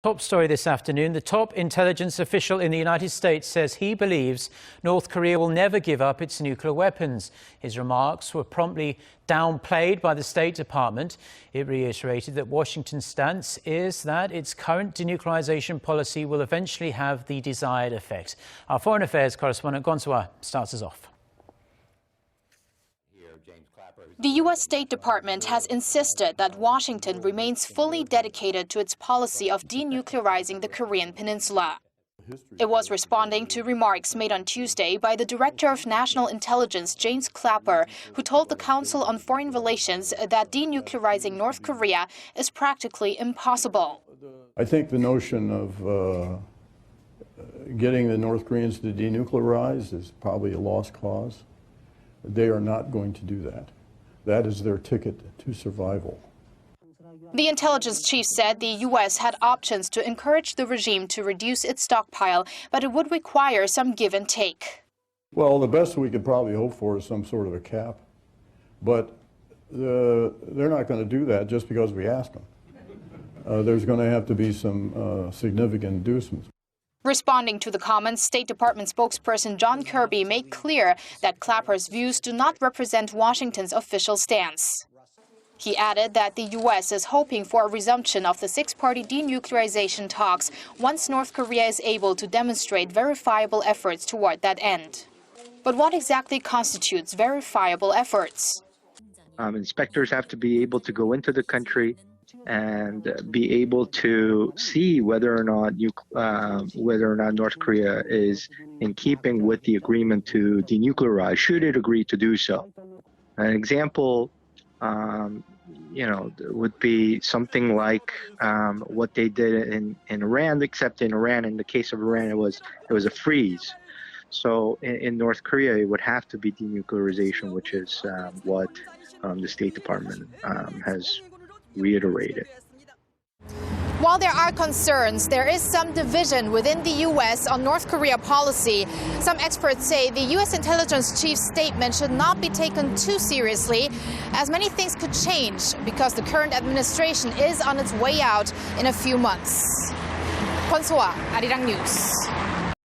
Top story this afternoon. The top intelligence official in the United States says he believes North Korea will never give up its nuclear weapons. His remarks were promptly downplayed by the State Department. It reiterated that Washington's stance is that its current denuclearization policy will eventually have the desired effect. Our foreign affairs correspondent Kwon Soa starts us off. The U.S. State Department has insisted that Washington remains fully dedicated to its policy of denuclearizing the Korean peninsula. It was responding to remarks made on Tuesday by the Director of National Intelligence, James Clapper, who told the Council on Foreign Relations that denuclearizing North Korea is practically impossible. I think the notion of getting the North Koreans to denuclearize is probably a lost cause. They are not going to do that. That is their ticket to survival. The intelligence chief said the U.S. had options to encourage the regime to reduce its stockpile, but it would require some give and take. Well, the best we could probably hope for is some sort of a cap, but they're not going to do that just because we ask them. There's going to have to be some significant inducements. Responding to the comments, State Department spokesperson John Kirby made clear that Clapper's views do not represent Washington's official stance. He added that the U.S. is hoping for a resumption of the six-party denuclearization talks once North Korea is able to demonstrate verifiable efforts toward that end. But what exactly constitutes verifiable efforts? Inspectors have to be able to go into the country and be able to see whether or not North Korea is in keeping with the agreement to denuclearize, should it agree to do so. An example, would be something like what they did in Iran, except in Iran, in the case of Iran, it was a freeze. So in North Korea, it would have to be denuclearization, which is what the State Department has reiterated. While there are concerns, there is some division within the U.S. on North Korea policy. Some experts say the U.S. intelligence chief's statement should not be taken too seriously, as many things could change because the current administration is on its way out in a few months. Kwon Soa, Arirang News.